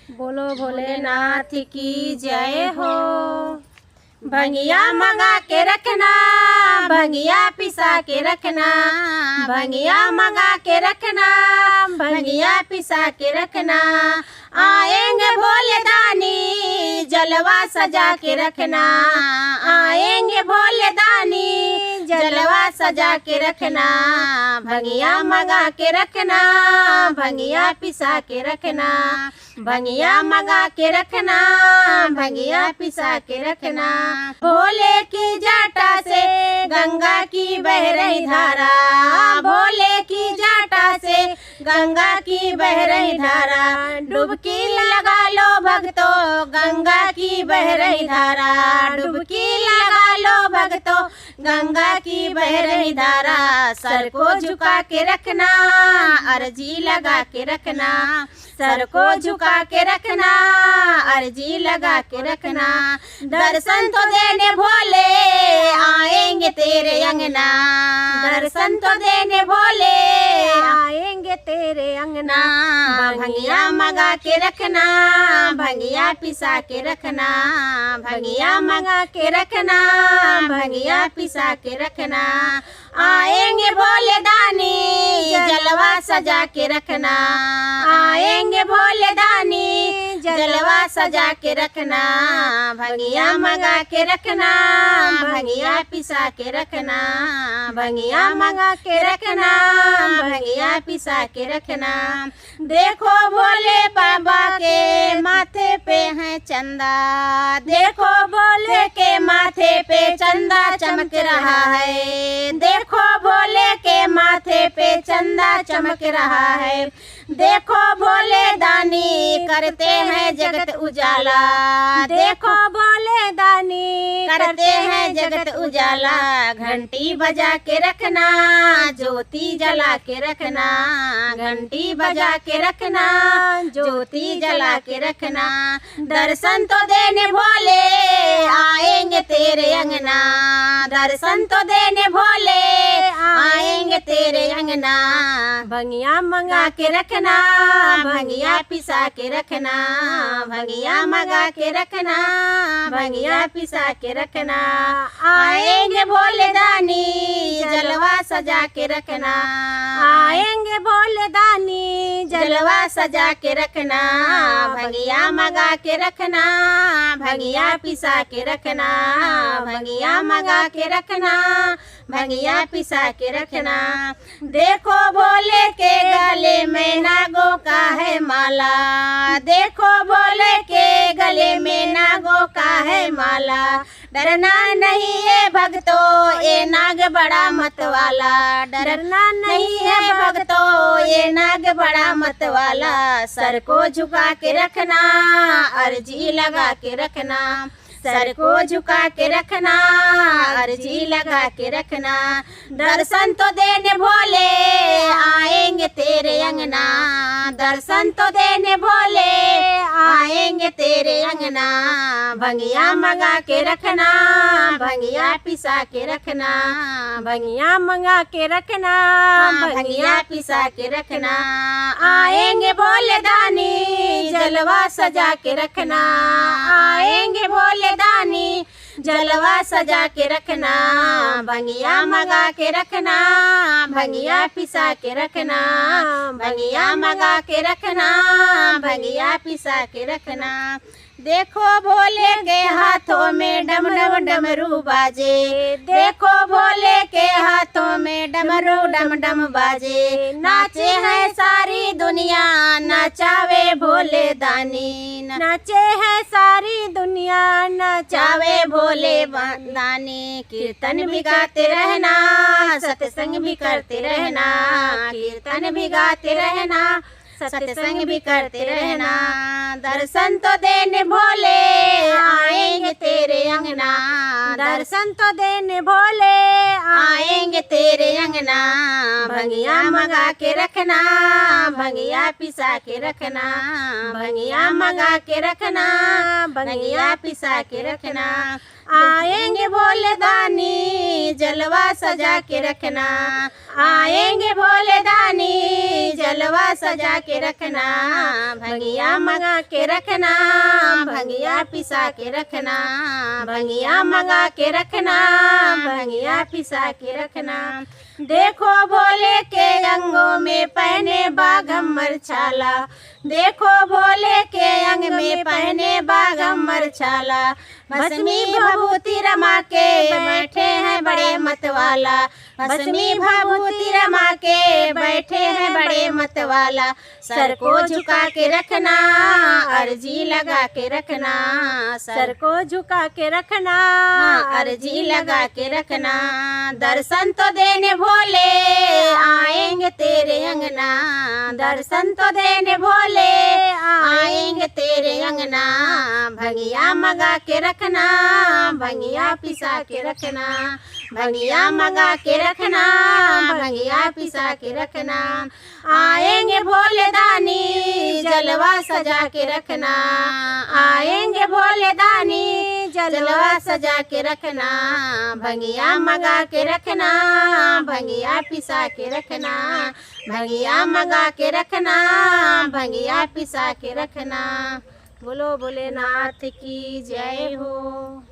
बोलो भोलेनाथ की जय हो। भंगिया मंगा के रखना, भंगिया पिसा के रखना, भंगिया मंगा के रखना, भंगिया पिसा के रखना। आएंगे भोले दानी जलवा सजा के रखना, आएंगे भोले दानी जलवा सजा के रखना। भंगिया मंगा के रखना, भंगिया पिसा के रखना, भंगिया मंगा के रखना, भंगिया पिसा के रखना। भोले की जटा से गंगा की बह रही धारा, भोले की जटा से गंगा की बह रही धारा। डुबकी लगा लो भक्तों गंगा की बह रही धारा, डुबकी लगा लो भक्तों गंगा की बह रही धारा। सर को झुका के रखना, अर्जी लगा के रखना, सर को झुका के रखना, अर्जी लगा के रखना। दर्शन तो देने भोले आएंगे तेरे अंगना, दर्शन तो देने भोले आएंगे तेरे अंगना। भंगिया मंगा के रखना, भंगिया पिसा के रखना, भंगिया मंगा के रखना, भंगिया पिसा के रखना। आएंगे भोले दानी जलवा सजा के रखना, आएंगे भोले दानी जलवा सजा के रखना। भंगिया मंगा के रखना, भंगिया पिसा के रखना, भंगिया मंगा के रखना, भंगिया पिसा के रखना। देखो भोले बाबा के माथे पे है चंदा, देखो भोले के माथे पे चंदा चमक रहा है, देखो भोले के माथे पे चंदा चमक रहा है। देखो भोले दानी करते हैं जगत उजाला, देखो भोले दानी करते हैं जगत उजाला। घंटी बजा के रखना, ज्योति जला के रखना, घंटी बजा के रखना, ज्योति जला के रखना। दर्शन तो देने भोले आएंगे तेरे अंगना, दर्शन तो देने भोले आएंगे तेरे अंगना। भंगिया मंगा के रखना, भंगिया पिसा के रखना, भंगिया मंगा के रखना, भंगिया पिसा के रखना। आएंगे भोले दानी जलवा सजा के रखना, आएंगे भोले दानी जलवा सजा के रखना। भंगिया मंगा के रखना, भंगिया पिसा के रखना, भंगिया मंगा के रखना, भंगिया पिसा के रखना। देखो भोले के गले में नागों का है माला, देखो भोले के गले में नागों का है माला। डरना नहीं है भक्तों ये नाग बड़ा मत वाला, डरना नहीं है भक्तों ये नाग बड़ा मत वाला। सर को झुका के रखना, अर्जी लगा के रखना, सर को झुका के रखना, अर्जी लगा के रखना। दर्शन तो देने भोले आएंगे तेरे अंगना, दर्शन तो देने भोले आएंगे तेरे अंगना। भंगिया मंगा के रखना, भंगिया पिसा के रखना, भंगिया मंगा के रखना, भंगिया पिसा के रखना। आएंगे भोले दानी जलवा सजा के रखना, आएंगे भोले दानी जलवा सजा के रखना। भंगिया मंगा के रखना, भंगिया पिसा के रखना, भंगिया मंगा के रखना, भंगिया पिसा के रखना। देखो भोले के हाथों में डम डम डमरू बाजे, देखो भोले के हाथों में डमरू डम डम बाजे। नाचे है सारी दुनिया नचावे भोले दानी, नाचे है सारी दुनिया नचावे भोले दानी। कीर्तन भी गाते रहना, सत्संग भी करते रहना, कीर्तन भी गाते रहना, सत्संग भी करते रहना। दर्शन तो देने भोले आएंगे तेरे अंगना, दर्शन तो देने भोले आएंगे तेरे अंगना। भंगिया मंगा के रखना, भंगिया पिसा के रखना, भंगिया मंगा के रखना, भंगिया पिसा के रखना। आएंगे भोले दानी जलवा सजा के रखना, आएंगे भोले दानी जलवा सजा के रखना, भंगिया मंगा के रखना, भंगिया पिसा के रखना, भंगिया मंगा के रखना, भंगिया पिसा के रखना। देखो भोले के अंगों में पहने बागम्बर छाला, देखो भोले के अंग में पहने बागम्बर छाला, भस्मी भभूति रमा के बैठे हैं बड़े मतवाला, भस्मी भभूति रमा के बैठे हैं बड़े मतवाला। सर को झुका के रखना, अर्जी लगा के रखना, सर को झुका के रखना, अर्जी लगा के रखना। दर्शन तो देने भोले आएंगे तेरे अंगना, दर्शन तो देने भोले आएंगे तेरे अंगना, भंगिया मंगा के रखना, भंगिया पिसा के रखना, भंगिया मंगा के रखना, भंगिया पिसा के रखना। आएंगे भोले दानी जलवा सजा के रखना, आएंगे भोले दानी जलवा सजा के रखना, भंगिया मंगा के रखना, भंगिया पिसा के रखना, भंगिया मंगा के रखना, भंगिया पिसा के रखना। बोलो भोलेनाथ की जय हो।